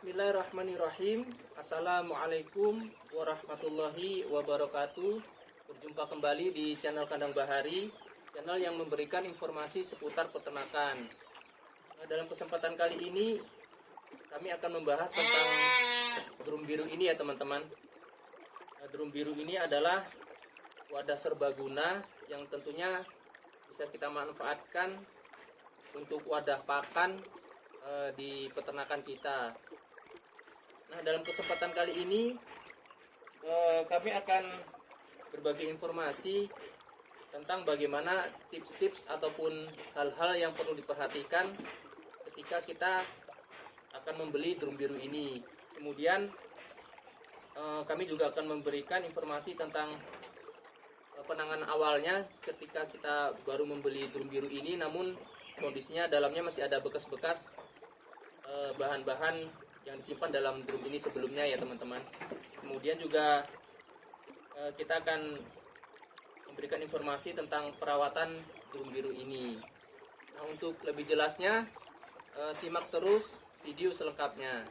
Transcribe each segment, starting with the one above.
Bismillahirrahmanirrahim. Assalamualaikum warahmatullahi wabarakatuh. Berjumpa kembali di channel Kandang Bahari, channel yang memberikan informasi seputar peternakan. Dalam kesempatan kali ini kami akan membahas tentang drum biru ini ya teman-teman. Drum biru ini adalah wadah serbaguna yang tentunya bisa kita manfaatkan untuk wadah pakan di peternakan kita. Nah, dalam kesempatan kali ini kami akan berbagi informasi tentang bagaimana tips-tips ataupun hal-hal yang perlu diperhatikan ketika kita akan membeli drum biru ini. Kemudian kami juga akan memberikan informasi tentang penanganan awalnya ketika kita baru membeli drum biru ini, namun kondisinya dalamnya masih ada bekas-bekas bahan-bahan yang disimpan dalam drum ini sebelumnya ya teman-teman. Kemudian juga kita akan memberikan informasi tentang perawatan drum biru ini. Nah, untuk lebih jelasnya simak terus video selengkapnya.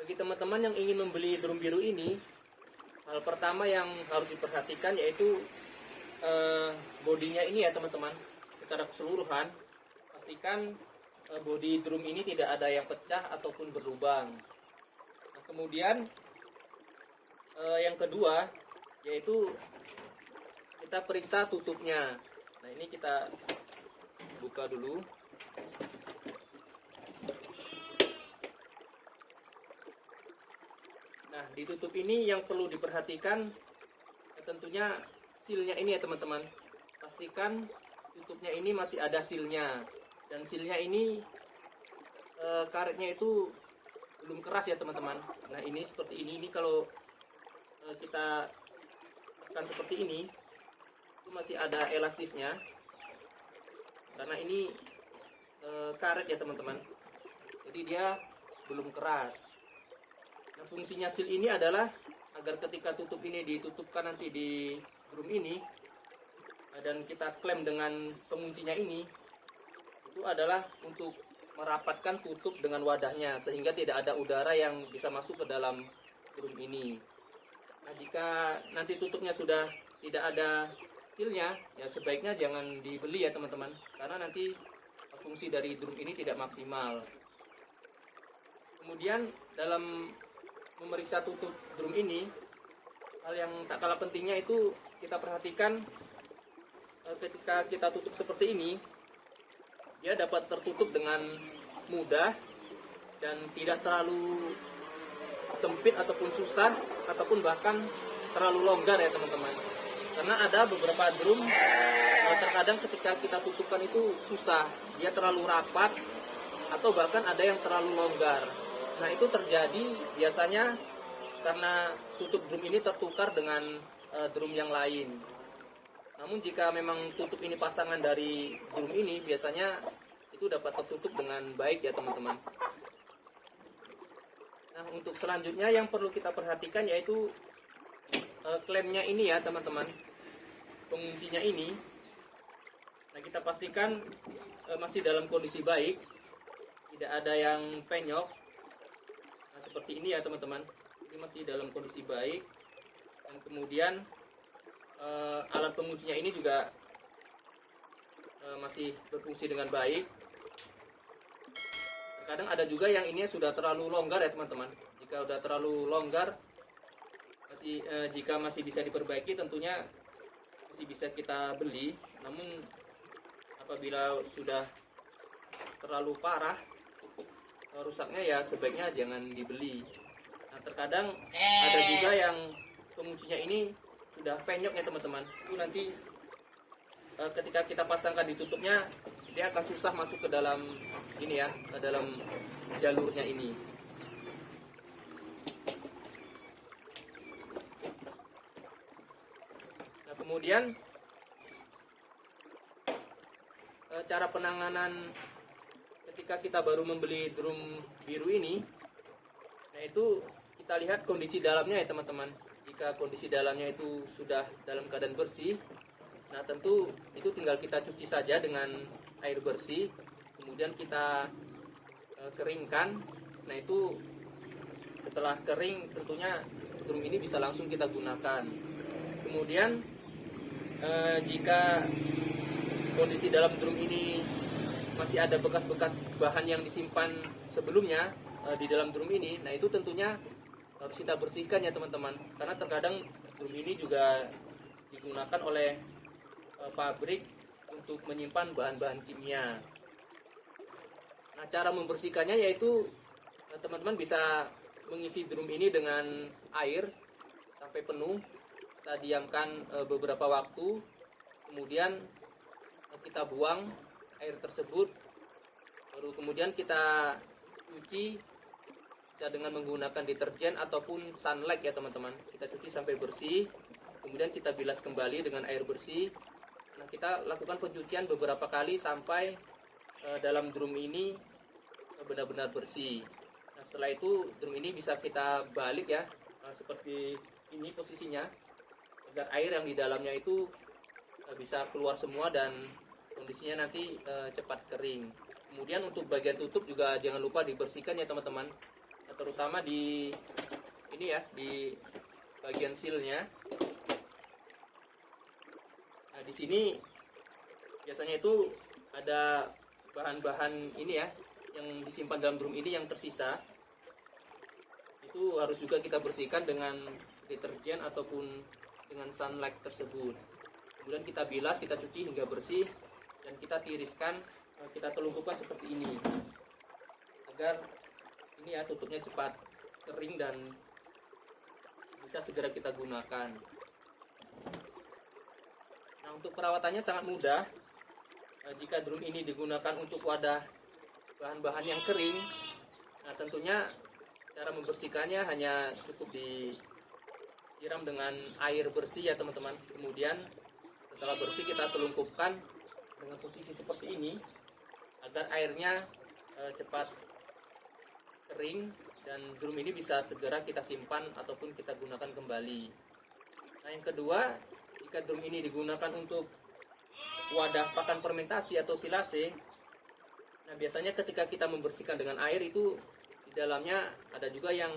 Bagi teman-teman yang ingin membeli drum biru ini, hal pertama yang harus diperhatikan yaitu bodinya ini ya teman-teman. Secara keseluruhan, pastikan bodi drum ini tidak ada yang pecah ataupun berlubang. Nah, kemudian yang kedua yaitu kita periksa tutupnya. Nah, ini kita buka dulu. Nah, di tutup ini yang perlu diperhatikan tentunya silnya ini ya teman-teman. Pastikan tutupnya ini masih ada silnya, dan silnya ini karetnya itu belum keras ya teman-teman. Nah, ini seperti ini kalau kita tekan seperti ini itu masih ada elastisnya, karena ini karet ya teman-teman, jadi dia belum keras. Nah, fungsinya seal ini adalah agar ketika tutup ini ditutupkan nanti di drum ini dan kita klem dengan penguncinya ini, itu adalah untuk merapatkan tutup dengan wadahnya sehingga tidak ada udara yang bisa masuk ke dalam drum ini. Nah, jika nanti tutupnya sudah tidak ada sealnya, ya sebaiknya jangan dibeli ya teman-teman, karena nanti fungsi dari drum ini tidak maksimal. Kemudian dalam memeriksa tutup drum ini, hal yang tak kalah pentingnya itu kita perhatikan ketika kita tutup seperti ini, dia dapat tertutup dengan mudah dan tidak terlalu sempit ataupun susah ataupun bahkan terlalu longgar ya teman-teman. Karena ada beberapa drum terkadang ketika kita tutupkan itu susah, dia terlalu rapat atau bahkan ada yang terlalu longgar. Nah, itu terjadi biasanya karena tutup drum ini tertukar dengan drum yang lain. Namun jika memang tutup ini pasangan dari drum ini, biasanya itu dapat tertutup dengan baik ya teman-teman. Nah, untuk selanjutnya yang perlu kita perhatikan yaitu klemnya ini ya teman-teman, penguncinya ini. Nah, kita pastikan masih dalam kondisi baik, tidak ada yang penyok. Nah, seperti ini ya teman-teman, ini masih dalam kondisi baik, dan kemudian alat penguncinya ini juga masih berfungsi dengan baik. Terkadang ada juga yang ini sudah terlalu longgar ya teman-teman. Jika sudah terlalu longgar, jika masih bisa diperbaiki tentunya masih bisa kita beli. Namun apabila sudah terlalu parah rusaknya, ya sebaiknya jangan dibeli. Nah, terkadang ada juga yang penguncinya ini sudah penyok ya teman-teman. Itu nanti ketika kita pasangkan di tutupnya, dia akan susah masuk ke dalam ini ya, ke dalam jalurnya ini. Kemudian cara penanganan ketika kita baru membeli drum biru ini, nah itu kita lihat kondisi dalamnya ya teman-teman. Jika kondisi dalamnya itu sudah dalam keadaan bersih, nah tentu itu tinggal kita cuci saja dengan air bersih, kemudian kita keringkan. Nah itu setelah kering tentunya drum ini bisa langsung kita gunakan. Kemudian jika kondisi dalam drum ini masih ada bekas-bekas bahan yang disimpan sebelumnya di dalam drum ini, nah itu tentunya harus kita bersihkan ya teman-teman, karena terkadang drum ini juga digunakan oleh pabrik untuk menyimpan bahan-bahan kimia. Nah cara membersihkannya yaitu teman-teman bisa mengisi drum ini dengan air sampai penuh, kita diamkan beberapa waktu, kemudian kita buang air tersebut, baru kemudian kita cuci bisa dengan menggunakan deterjen ataupun sunlight ya teman-teman. Kita cuci sampai bersih, kemudian kita bilas kembali dengan air bersih. Nah kita lakukan pencucian beberapa kali sampai dalam drum ini benar-benar bersih. Nah setelah itu drum ini bisa kita balik ya, seperti ini posisinya, agar air yang di dalamnya itu bisa keluar semua dan kondisinya nanti cepat kering. Kemudian untuk bagian tutup juga jangan lupa dibersihkan ya teman-teman, terutama di ini ya, di bagian sealnya. Nah di sini biasanya itu ada bahan-bahan ini ya yang disimpan dalam drum ini yang tersisa, itu harus juga kita bersihkan dengan deterjen ataupun dengan sunlight tersebut. Kemudian kita bilas, kita cuci hingga bersih, dan kita tiriskan, kita telungkupkan seperti ini agar ini ya tutupnya cepat kering dan bisa segera kita gunakan. Nah untuk perawatannya sangat mudah. Jika drum ini digunakan untuk wadah bahan-bahan yang kering, nah tentunya cara membersihkannya hanya cukup disiram dengan air bersih ya teman-teman. Kemudian setelah bersih kita telungkupkan dengan posisi seperti ini agar airnya cepat kering dan drum ini bisa segera kita simpan ataupun kita gunakan kembali. Nah yang kedua, jika drum ini digunakan untuk wadah pakan fermentasi atau silase, nah biasanya ketika kita membersihkan dengan air itu di dalamnya ada juga yang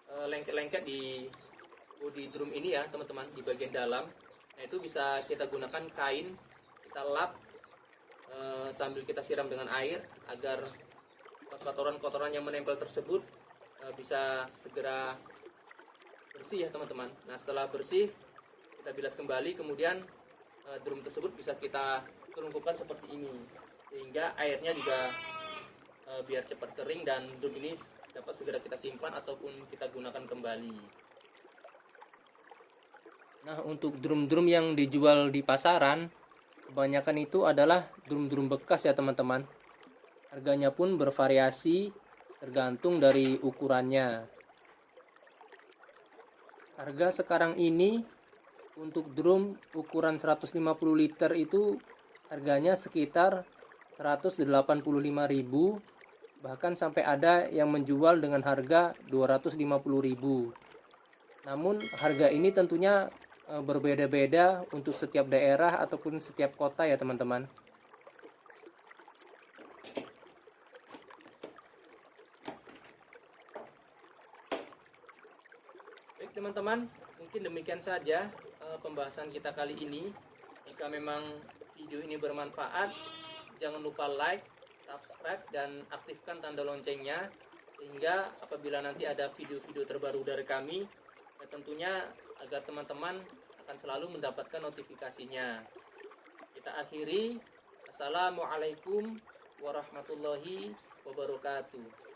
lengket-lengket di bodi drum ini ya teman-teman, di bagian dalam. Nah itu bisa kita gunakan kain, kita lap sambil kita siram dengan air agar kotoran-kotoran yang menempel tersebut bisa segera bersih ya teman-teman. Nah setelah bersih kita bilas kembali, kemudian drum tersebut bisa kita telungkupkan seperti ini sehingga airnya juga biar cepat kering dan drum ini dapat segera kita simpan ataupun kita gunakan kembali. Nah untuk drum-drum yang dijual di pasaran kebanyakan itu adalah drum-drum bekas ya teman-teman. Harganya pun bervariasi tergantung dari ukurannya. Harga sekarang ini untuk drum ukuran 150 liter itu harganya sekitar 185.000, bahkan sampai ada yang menjual dengan harga 250.000. Namun harga ini tentunya berbeda-beda untuk setiap daerah ataupun setiap kota ya teman-teman. Baik teman-teman, mungkin demikian saja pembahasan kita kali ini. Jika memang video ini bermanfaat, jangan lupa like, subscribe, dan aktifkan tanda loncengnya sehingga apabila nanti ada video-video terbaru dari kami, tentunya agar teman-teman akan selalu mendapatkan notifikasinya. Kita akhiri. Assalamualaikum warahmatullahi wabarakatuh.